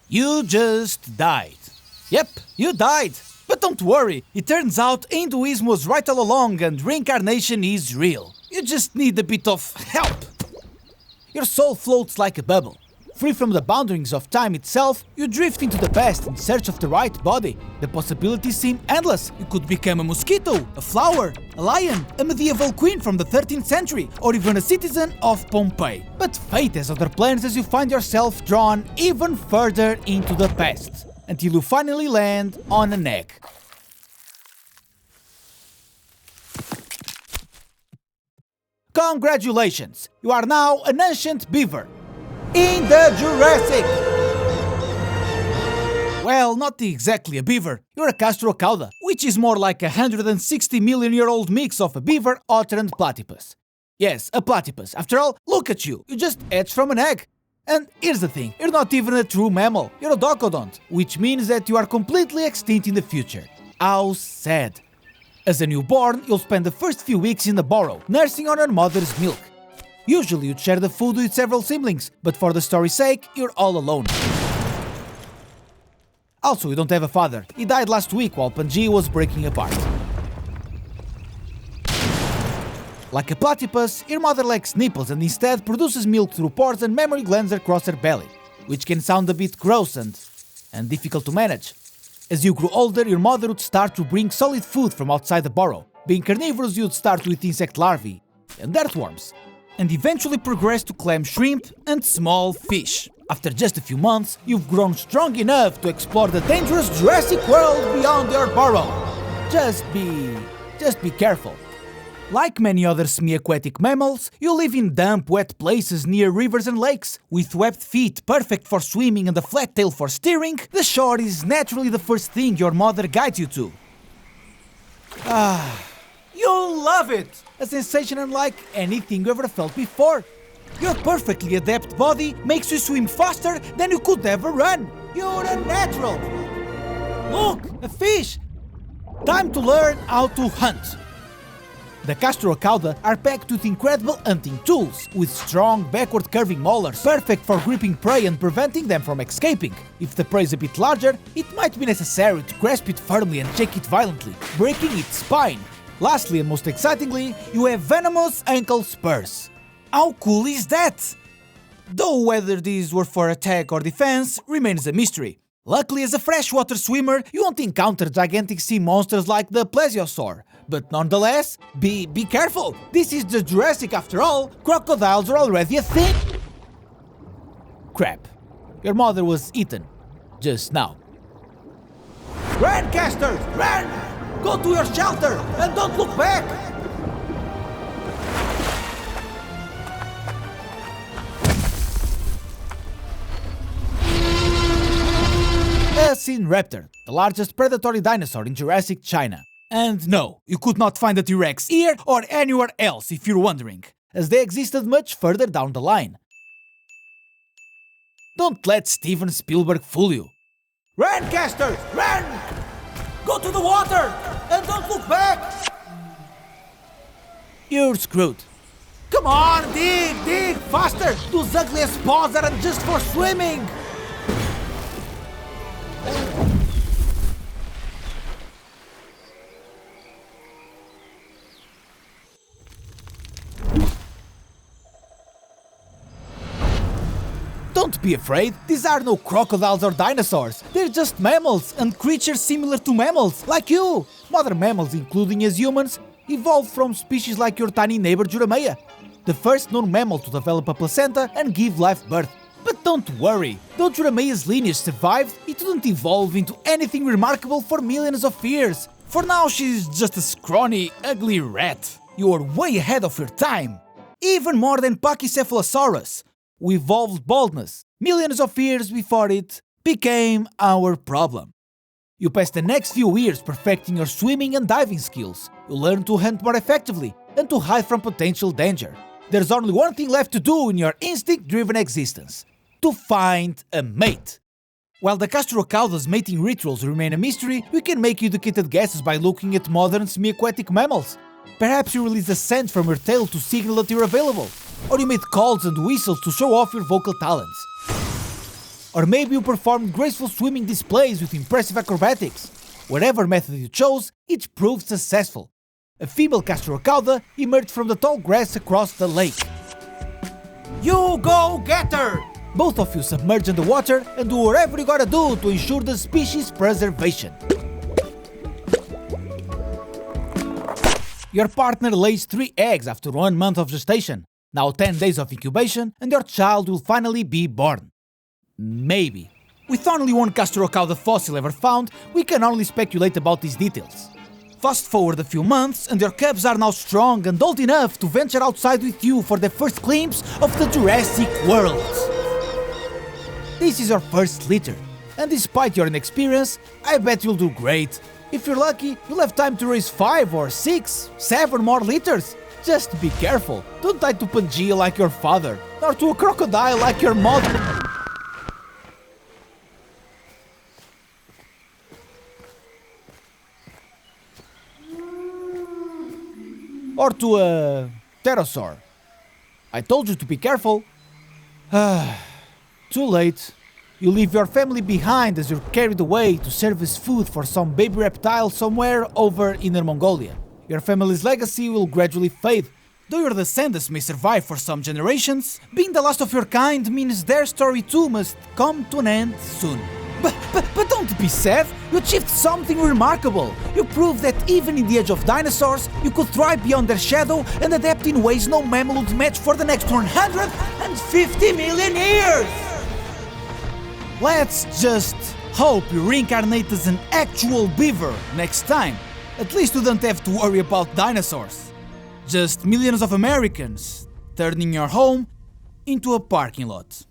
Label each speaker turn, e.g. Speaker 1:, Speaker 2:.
Speaker 1: You just died. Yep, you died. But don't worry, it turns out Hinduism was right all along and reincarnation is real. You just need a bit of help. Your soul floats like a bubble. Free from the boundaries of time itself, you drift into the past in search of the right body. The possibilities seem endless. You could become a mosquito, a flower, a lion, a medieval queen from the 13th century, or even a citizen of Pompeii. But fate has other plans as you find yourself drawn even further into the past, until you finally land on an egg. Congratulations! You are now an ancient beaver. In the Jurassic! Well, not exactly a beaver, you're a Castorocauda, which is more like a 160 million year old mix of a beaver, otter and platypus. Yes, a platypus. After all, look at you, you just hatched from an egg. And here's the thing, you're not even a true mammal, you're a docodont, which means that you are completely extinct in the future. How sad. As a newborn, you'll spend the first few weeks in the burrow, nursing on your mother's milk. Usually you'd share the food with several siblings, but for the story's sake, you're all alone. Also, you don't have a father. He died last week while Pangea was breaking apart. Like a platypus, your mother lacks nipples and instead produces milk through pores and mammary glands across her belly, which can sound a bit gross and difficult to manage. As you grew older, your mother would start to bring solid food from outside the burrow. Being carnivorous, you'd start with insect larvae and earthworms, and eventually progress to clam shrimp and small fish. After just a few months, you've grown strong enough to explore the dangerous Jurassic world beyond your burrow. Just be careful. Like many other semi-aquatic mammals, you live in damp, wet places near rivers and lakes. With webbed feet perfect for swimming and a flat tail for steering, the shore is naturally the first thing your mother guides you to. You'll love it! A sensation unlike anything you ever felt before. Your perfectly adapted body makes you swim faster than you could ever run. You're a natural. Look, a fish! Time to learn how to hunt. The Castorocauda are packed with incredible hunting tools, with strong backward curving molars, perfect for gripping prey and preventing them from escaping. If the prey is a bit larger, it might be necessary to grasp it firmly and shake it violently, breaking its spine. Lastly and most excitingly, you have venomous ankle spurs. How cool is that? Though whether these were for attack or defense remains a mystery. Luckily, as a freshwater swimmer, you won't encounter gigantic sea monsters like the plesiosaur. But nonetheless, be careful! This is the Jurassic after all, crocodiles are already a thing! Crap. Your mother was eaten. Just now. Run, Castor! Run! Go to your shelter and don't look back! A Raptor, the largest predatory dinosaur in Jurassic China. And no, you could not find a T-Rex here or anywhere else if you're wondering, as they existed much further down the line. Don't let Steven Spielberg fool you. Run, Castor! Run! Go to the water and don't look back! You're screwed. Come on, dig, faster! Those ugliest paws aren't just for swimming! Don't be afraid, these are no crocodiles or dinosaurs. They're just mammals and creatures similar to mammals, like you. Modern mammals, including as humans, evolved from species like your tiny neighbor Jurameia, the first known mammal to develop a placenta and give live birth. But don't worry, though Jurameia's lineage survived, it didn't evolve into anything remarkable for millions of years. For now, she's just a scrawny, ugly rat. You're way ahead of your time. Even more than Pachycephalosaurus, who evolved baldness millions of years before it became our problem. You pass the next few years perfecting your swimming and diving skills. You learn to hunt more effectively and to hide from potential danger. There's only one thing left to do in your instinct-driven existence: to find a mate. While the Castorocauda's mating rituals remain a mystery, we can make educated guesses by looking at modern semi-aquatic mammals. Perhaps you release a scent from your tail to signal that you're available, or you made calls and whistles to show off your vocal talents. Or maybe you performed graceful swimming displays with impressive acrobatics. Whatever method you chose, it proved successful. A female Castorocauda emerged from the tall grass across the lake. You go get her! Both of you submerge underwater and do whatever you gotta do to ensure the species preservation. Your partner lays 3 eggs after 1 month of gestation. Now 10 days of incubation and your child will finally be born. Maybe. With only one Castorocauda fossil ever found, we can only speculate about these details. Fast forward a few months and your cubs are now strong and old enough to venture outside with you for their first glimpse of the Jurassic world. This is your first litter, and despite your inexperience, I bet you'll do great. If you're lucky, you'll have time to raise 5 or 6, 7 more litters. Just be careful, don't tie to Pangea like your father, nor to a crocodile like your mother. Or to a pterosaur. I told you to be careful. Too late. You leave your family behind as you're carried away to serve as food for some baby reptile somewhere over Inner Mongolia. Your family's legacy will gradually fade. Though your descendants may survive for some generations, being the last of your kind means their story too must come to an end soon. But don't be sad, you achieved something remarkable. You proved that even in the age of dinosaurs, you could thrive beyond their shadow and adapt in ways no mammal would match for the next 150 million years! Let's just hope you reincarnate as an actual beaver next time. At least you don't have to worry about dinosaurs. Just millions of Americans turning your home into a parking lot.